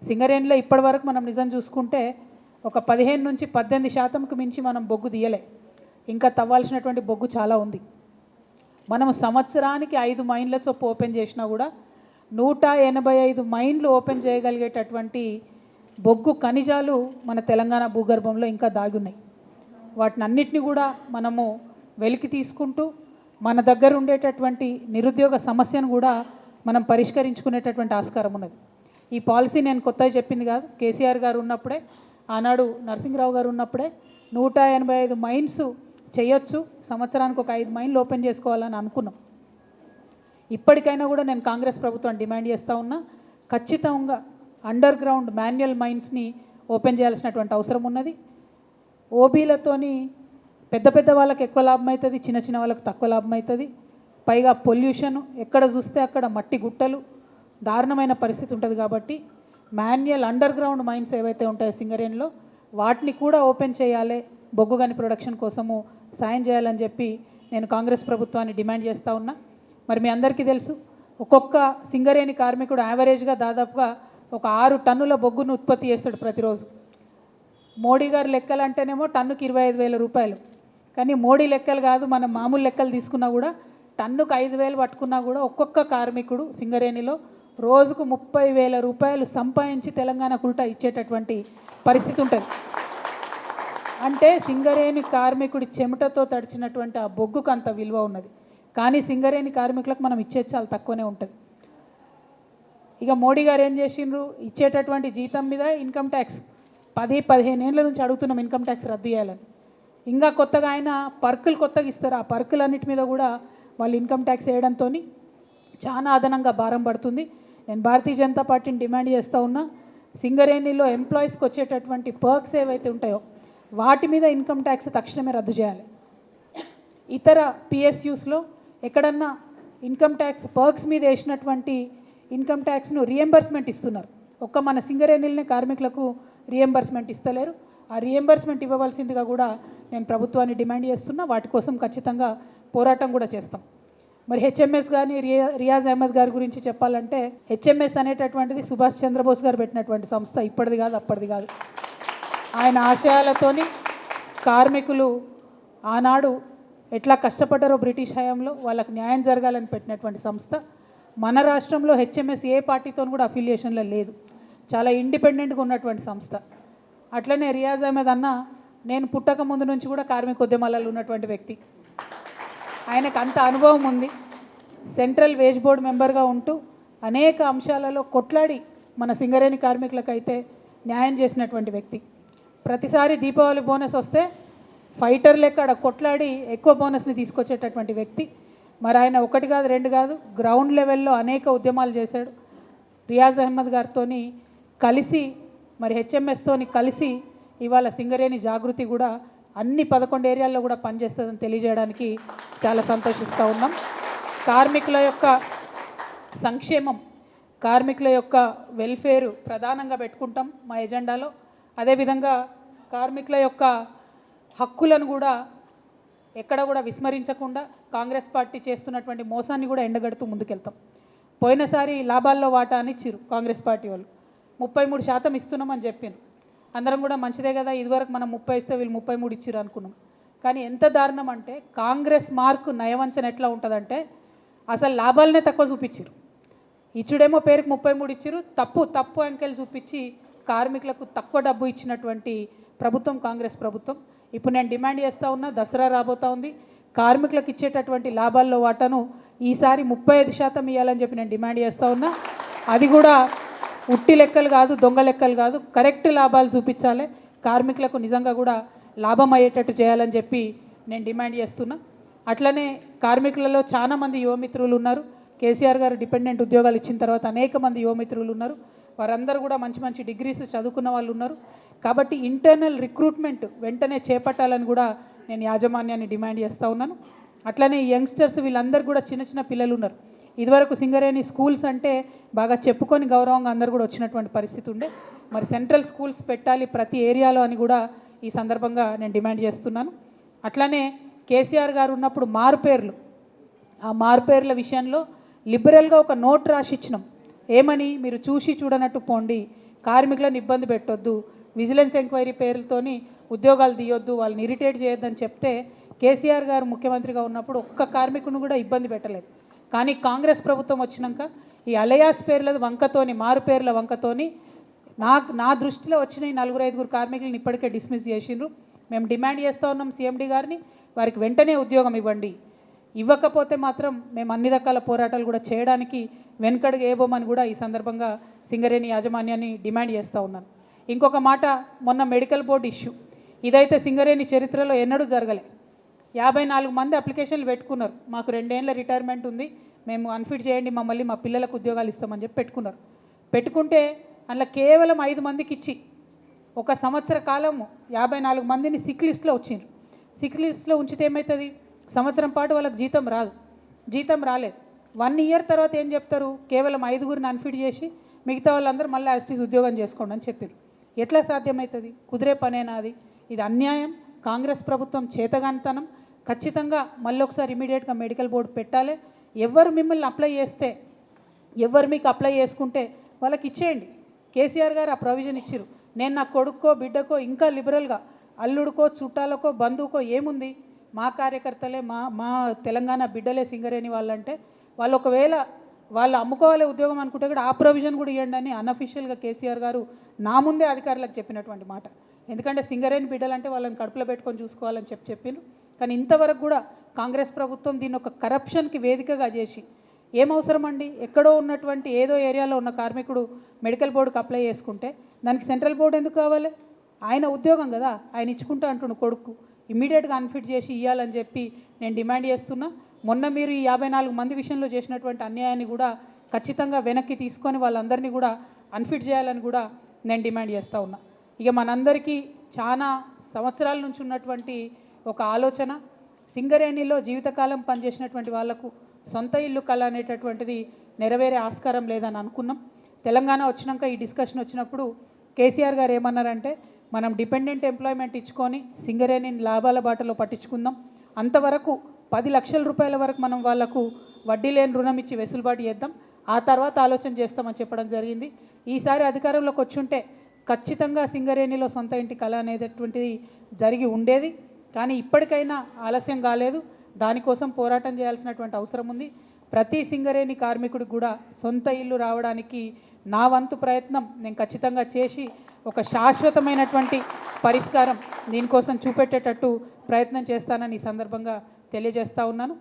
సింగరేణిలో ఇప్పటి వరకు మనం నిజం చూసుకుంటే ఒక 15 నుంచి 18% మించి మనం బొగ్గు తీయలే. ఇంకా తవ్వాల్సినటువంటి బొగ్గు చాలా ఉంది. మనం సంవత్సరానికి 5 మైన్ల చొప్పు ఓపెన్ చేసినా కూడా 185 మైన్లు ఓపెన్ చేయగలిగేటటువంటి బొగ్గు ఖనిజాలు మన తెలంగాణ భూగర్భంలో ఇంకా దాగి ఉన్నాయి. వాటిని అన్నిటిని కూడా మనము వెలికి తీసుకుంటూ మన దగ్గర ఉండేటటువంటి నిరుద్యోగ సమస్యను కూడా మనం పరిష్కరించుకునేటటువంటి ఆస్కారం ఉన్నది. ఈ పాలసీ నేను కొత్తగా చెప్పింది కాదు. కేసీఆర్ గారు ఉన్నప్పుడే, ఆనాడు నరసింహరావు గారు ఉన్నప్పుడే 185 మైన్స్ చేయొచ్చు, సంవత్సరానికి ఒక 5 మైన్లు ఓపెన్ చేసుకోవాలని అనుకున్నాం. ఇప్పటికైనా కూడా నేను కాంగ్రెస్ ప్రభుత్వాన్ని డిమాండ్ చేస్తూ ఉన్నా, ఖచ్చితంగా అండర్ గ్రౌండ్ మాన్యువల్ మైన్స్ని ఓపెన్ చేయాల్సినటువంటి అవసరం ఉన్నది. ఓబీలతోని పెద్ద పెద్ద వాళ్ళకి ఎక్కువ లాభం అవుతుంది, చిన్న చిన్న వాళ్ళకి తక్కువ లాభం అవుతుంది. పైగా పొల్యూషన్, ఎక్కడ చూస్తే అక్కడ మట్టి గుట్టలు, దారుణమైన పరిస్థితి ఉంటుంది. కాబట్టి మాన్యువల్ అండర్ గ్రౌండ్ మైన్స్ ఏవైతే ఉంటాయో సింగరేణిలో వాటిని కూడా ఓపెన్ చేయాలి, బొగ్గు గని ప్రొడక్షన్ కోసము సాయం చేయాలని చెప్పి నేను కాంగ్రెస్ ప్రభుత్వాన్ని డిమాండ్ చేస్తూ ఉన్నా. మరి మీ అందరికీ తెలుసు, ఒక్కొక్క సింగరేణి కార్మికుడు యావరేజ్గా దాదాపుగా ఒక 6 టన్నుల బొగ్గును ఉత్పత్తి చేస్తాడు ప్రతిరోజు. మోడీ గారి లెక్కలు అంటేనేమో టన్నుకి 25,000 రూపాయలు. కానీ మోడీ లెక్కలు కాదు, మనం మామూలు లెక్కలు తీసుకున్నా కూడా టన్నుకు 5,000 పట్టుకున్నా కూడా ఒక్కొక్క కార్మికుడు సింగరేణిలో రోజుకు 30,000 రూపాయలు సంపాదించి తెలంగాణకు ఉల్టా ఇచ్చేటటువంటి పరిస్థితి ఉంటుంది. అంటే సింగరేణి కార్మికుడి చెమటతో తడిచినటువంటి ఆ బొగ్గుకు అంత విలువ ఉన్నది. కానీ సింగరేణి కార్మికులకు మనం ఇచ్చేది చాలా తక్కువనే ఉంటుంది. ఇక మోడీ గారు ఏం చేసిండ్రు, ఇచ్చేటటువంటి జీతం మీద ఇన్కమ్ ట్యాక్స్ 10-15 ఏళ్ళ నుంచి అడుగుతున్నాం ఇన్కమ్ ట్యాక్స్ రద్దు చేయాలని. ఇంకా కొత్తగా ఆయన పర్కులు కొత్తగా ఇస్తారు. ఆ పర్కులన్నిటి మీద కూడా వాళ్ళు ఇన్కమ్ ట్యాక్స్ వేయడంతో చాలా అదనంగా భారం పడుతుంది. నేను భారతీయ జనతా పార్టీని డిమాండ్ చేస్తూ ఉన్నా, సింగరేణిలో ఎంప్లాయీస్కి వచ్చేటటువంటి పర్క్స్ ఏవైతే ఉంటాయో వాటి మీద ఇన్కమ్ ట్యాక్స్ తక్షణమే రద్దు చేయాలి. ఇతర పిఎస్యూస్లో ఎక్కడన్నా ఇన్కమ్ ట్యాక్స్ పర్క్స్ మీద వేసినటువంటి ఇన్కమ్ ట్యాక్స్ను రియంబర్స్మెంట్ ఇస్తున్నారు. ఒక్క మన సింగరేణిలోనే కార్మికులకు రియంబర్స్మెంట్ ఇస్తలేరు. ఆ రియంబర్స్మెంట్ ఇవ్వవలసిందిగా కూడా నేను ప్రభుత్వాన్ని డిమాండ్ చేస్తున్నా. వాటి కోసం ఖచ్చితంగా పోరాటం కూడా చేస్తాం. మరి హెచ్ఎంఎస్ కానీ రియాజ్ అహ్మద్ గారి గురించి చెప్పాలంటే, హెచ్ఎంఎస్ అనేటటువంటిది సుభాష్ చంద్రబోస్ గారు పెట్టినటువంటి సంస్థ, ఇప్పటిది కాదు అప్పటిది కాదు. ఆయన ఆశయాలతోని కార్మికులు ఆనాడు ఎట్లా కష్టపడ్డారో బ్రిటిష్ హయాంలో వాళ్ళకి న్యాయం జరగాలని పెట్టినటువంటి సంస్థ. మన రాష్ట్రంలో హెచ్ఎంఎస్ ఏ పార్టీతో కూడా అఫిలియేషన్లో లేదు, చాలా ఇండిపెండెంట్గా ఉన్నటువంటి సంస్థ. అట్లనే రియాజ్ అహ్మద్ అన్న నేను పుట్టక ముందు నుంచి కూడా కార్మిక ఉద్యమాలలో ఉన్నటువంటి వ్యక్తి. ఆయనకు అంత అనుభవం ఉంది. సెంట్రల్ వేజ్ బోర్డ్ మెంబర్గా ఉంటూ అనేక అంశాలలో కొట్లాడి మన సింగరేణి కార్మికులకైతే న్యాయం చేసినటువంటి వ్యక్తి. ప్రతిసారి దీపావళి బోనస్ వస్తే ఫైటర్ లెక్క అక్కడ కొట్లాడి ఎక్కువ బోనస్ని తీసుకొచ్చేటటువంటి వ్యక్తి. మరి ఆయన 1 కాదు 2 కాదు, గ్రౌండ్ లెవెల్లో అనేక ఉద్యమాలు చేశాడు. రియాజ్ అహ్మద్ గారితో కలిసి, మరి హెచ్ఎంఎస్తోని కలిసి ఇవాళ సింగరేణి జాగృతి కూడా అన్ని 11 ఏరియాల్లో కూడా పనిచేస్తుందని తెలియజేయడానికి చాలా సంతోషిస్తూ ఉన్నాం. కార్మికుల యొక్క సంక్షేమం, కార్మికుల యొక్క వెల్ఫేరు ప్రధానంగా పెట్టుకుంటాం మా ఎజెండాలో. అదేవిధంగా కార్మికుల యొక్క హక్కులను కూడా ఎక్కడ కూడా విస్మరించకుండా కాంగ్రెస్ పార్టీ చేస్తున్నటువంటి మోసాన్ని కూడా ఎండగడుతూ ముందుకెళ్తాం. పోయినసారి లాభాల్లో వాటా అని ఇచ్చిరు కాంగ్రెస్ పార్టీ వాళ్ళు, 33% ఇస్తున్నామని చెప్పాను. అందరం కూడా మంచిదే కదా, ఇదివరకు మనం 30 ఇస్తే వీళ్ళు 33 ఇచ్చిరు అనుకున్నాం. కానీ ఎంత దారుణం అంటే, కాంగ్రెస్ మార్కు నయవంచన ఎట్లా ఉంటుందంటే, అసలు లాభాలనే తక్కువ చూపించారు. ఇచ్చుడేమో పేరుకి 33 ఇచ్చిరు, తప్పు అంకెలు చూపించి కార్మికులకు తక్కువ డబ్బు ఇచ్చినటువంటి ప్రభుత్వం కాంగ్రెస్ ప్రభుత్వం. ఇప్పుడు నేను డిమాండ్ చేస్తూ ఉన్నా, దసరా రాబోతూ ఉంది, కార్మికులకు ఇచ్చేటటువంటి లాభాల్లో వాటాను ఈసారి 35% ఇవ్వాలని చెప్పి నేను డిమాండ్ చేస్తూ ఉన్నా. అది కూడా ఉట్టి లెక్కలు కాదు, దొంగ లెక్కలు కాదు, కరెక్ట్ లాభాలు చూపించాలి, కార్మికులకు నిజంగా కూడా లాభం అయ్యేటట్టు చేయాలని చెప్పి నేను డిమాండ్ చేస్తున్నా. అట్లనే కార్మికులలో చాలామంది యువమిత్రులు ఉన్నారు. కేసీఆర్ గారు డిపెండెంట్ ఉద్యోగాలు ఇచ్చిన తర్వాత అనేక మంది యువమిత్రులు ఉన్నారు. వారందరూ కూడా మంచి డిగ్రీస్ చదువుకున్న వాళ్ళు ఉన్నారు. కాబట్టి ఇంటర్నల్ రిక్రూట్మెంట్ వెంటనే చేపట్టాలని కూడా నేను యాజమాన్యాన్ని డిమాండ్ చేస్తూ ఉన్నాను. అట్లనే యంగ్స్టర్స్ వీళ్ళందరూ కూడా చిన్న పిల్లలు ఉన్నారు. ఇదివరకు సింగరేణి స్కూల్స్ అంటే బాగా చెప్పుకొని గౌరవంగా అందరూ కూడా వచ్చినటువంటి పరిస్థితి ఉండే. మరి సెంట్రల్ స్కూల్స్ పెట్టాలి ప్రతి ఏరియాలో అని కూడా ఈ సందర్భంగా నేను డిమాండ్ చేస్తున్నాను. అట్లనే కేసీఆర్ గారు ఉన్నప్పుడు మారుపేర్లు, ఆ మారుపేర్ల విషయంలో లిబరల్గా ఒక నోట్ రాసి ఇచ్చినాం. ఏమని, మీరు చూసి చూడనట్టు పోండి, కార్మికులను ఇబ్బంది పెట్టొద్దు, విజిలెన్స్ ఎంక్వైరీ పేర్లతోని ఉద్యోగాలు తీయొద్దు, వాళ్ళని ఇరిటేట్ చేయొద్దని చెప్తే కేసీఆర్ గారు ముఖ్యమంత్రిగా ఉన్నప్పుడు ఒక్క కార్మికుని కూడా ఇబ్బంది పెట్టలేదు. కానీ కాంగ్రెస్ ప్రభుత్వం వచ్చినాక ఈ అలయాస్ పేర్ల వంకతోని, మారు పేర్ల వంకతోని నా దృష్టిలో వచ్చిన ఈ 4-5 కార్మికులను ఇప్పటికే డిస్మిస్ చేసిండ్రు. మేము డిమాండ్ చేస్తూ ఉన్నాం సీఎండీ గారిని, వారికి వెంటనే ఉద్యోగం ఇవ్వండి. ఇవ్వకపోతే మాత్రం మేము అన్ని రకాల పోరాటాలు కూడా చేయడానికి వెనుకడుగు వేయబోమని కూడా ఈ సందర్భంగా సింగరేణి యాజమాన్యాన్ని డిమాండ్ చేస్తూ ఉన్నాను. ఇంకొక మాట, మొన్న మెడికల్ బోర్డు ఇష్యూ, ఇదైతే సింగరేణి చరిత్రలో ఎన్నడూ జరగలే. 54 మంది అప్లికేషన్లు పెట్టుకున్నారు. మాకు 2 ఏళ్ళ రిటైర్మెంట్ ఉంది, మేము అన్ఫిట్ చేయండి, మమ్మల్ని మా పిల్లలకు ఉద్యోగాలు ఇస్తామని చెప్పి పెట్టుకున్నారు. పెట్టుకుంటే అందులో కేవలం 5 మందికి ఇచ్చి 1 సంవత్సర కాలము 54 మందిని సిక్ లిస్ట్లో వచ్చిండ్రు. సిక్ లిస్ట్లో ఉంచితే ఏమవుతుంది? సంవత్సరం పాటు వాళ్ళకి జీతం రాదు, జీతం రాలేదు. 1 ఇయర్ తర్వాత ఏం చెప్తారు? కేవలం 5గురిని అన్ఫిట్ చేసి మిగతా వాళ్ళందరూ మళ్ళీ యాస్టీస్ ఉద్యోగం చేసుకోండి అని చెప్పారు. ఎట్లా సాధ్యమవుతుంది? కుదిరే పనేనా అది? ఇది అన్యాయం, కాంగ్రెస్ ప్రభుత్వం చేతగానితనం. ఖచ్చితంగా మళ్ళీ ఒకసారి ఇమీడియట్గా మెడికల్ బోర్డు పెట్టాలి. ఎవరు మిమ్మల్ని అప్లై చేస్తే, ఎవరు మీకు అప్లై చేసుకుంటే వాళ్ళకి ఇచ్చేయండి. కేసీఆర్ గారు ఆ ప్రొవిజన్ ఇచ్చారు. నేను నా కొడుక్కో బిడ్డకో ఇంకా లిబరల్గా, అల్లుడికో చుట్టాలకో బంధువుకో ఏముంది, మా కార్యకర్తలే, మా తెలంగాణ బిడ్డలే సింగరేణి వాళ్ళంటే వాళ్ళు ఒకవేళ వాళ్ళు అమ్ముకోవాలి ఉద్యోగం అనుకుంటే కూడా ఆ ప్రొవిజన్ కూడా ఇవ్వండి అని అన్అఫీషియల్గా కేసీఆర్ గారు నా ముందే అధికారులకు చెప్పినటువంటి మాట. ఎందుకంటే సింగరేణి బిడ్డలంటే వాళ్ళని కడుపులో పెట్టుకొని చూసుకోవాలని చెప్పిండ్రు. కానీ ఇంతవరకు కూడా కాంగ్రెస్ ప్రభుత్వం దీన్ని ఒక కరప్షన్కి వేదికగా చేసి, ఏమవసరం అండి? ఎక్కడో ఉన్నటువంటి ఏదో ఏరియాలో ఉన్న కార్మికుడు మెడికల్ బోర్డుకి అప్లై చేసుకుంటే దానికి సెంట్రల్ బోర్డు ఎందుకు కావాలి? ఆయన ఉద్యోగం కదా, ఆయన ఇచ్చుకుంటా అంటుండు కొడుకు, ఇమ్మీడియట్గా అన్ఫిట్ చేసి ఇవ్వాలని చెప్పి నేను డిమాండ్ చేస్తున్నా. మొన్న మీరు ఈ 54 మంది విషయంలో చేసినటువంటి అన్యాయాన్ని కూడా ఖచ్చితంగా వెనక్కి తీసుకొని వాళ్ళందరినీ కూడా అన్ఫిట్ చేయాలని కూడా నేను డిమాండ్ చేస్తూ ఉన్నా. ఇక మనందరికీ చాలా సంవత్సరాల నుంచి ఉన్నటువంటి ఒక ఆలోచన, సింగరేణిలో జీవితకాలం పనిచేసినటువంటి వాళ్లకు సొంత ఇల్లు కళ అనేటటువంటిది నెరవేరే ఆస్కారం లేదని అనుకున్నాం. తెలంగాణ వచ్చినాక ఈ డిస్కషన్ వచ్చినప్పుడు కేసీఆర్ గారు ఏమన్నారంటే, మనం డిపెండెంట్ ఎంప్లాయ్మెంట్ ఇచ్చుకొని సింగరేణిని లాభాల బాటలో పట్టించుకుందాం, అంతవరకు 10 లక్షల రూపాయల వరకు మనం వాళ్లకు వడ్డీ లేని రుణం ఇచ్చి వెసులుబాటు చేద్దాం, ఆ తర్వాత ఆలోచన చేస్తామని చెప్పడం జరిగింది. ఈసారి అధికారంలోకి వచ్చుంటే ఖచ్చితంగా సింగరేణిలో సొంత ఇంటి కళ అనేటటువంటిది జరిగి ఉండేది. కానీ ఇప్పటికైనా ఆలస్యం కాలేదు, దానికోసం పోరాటం చేయాల్సినటువంటి అవసరం ఉంది. ప్రతి సింగరేణి కార్మికుడికి కూడా సొంత ఇల్లు రావడానికి నా వంతు ప్రయత్నం నేను ఖచ్చితంగా చేసి ఒక శాశ్వతమైనటువంటి పరిష్కారం దీనికోసం చూపెట్టేటట్టు ప్రయత్నం చేస్తానని ఈ సందర్భంగా తెలియజేస్తా ఉన్నాను.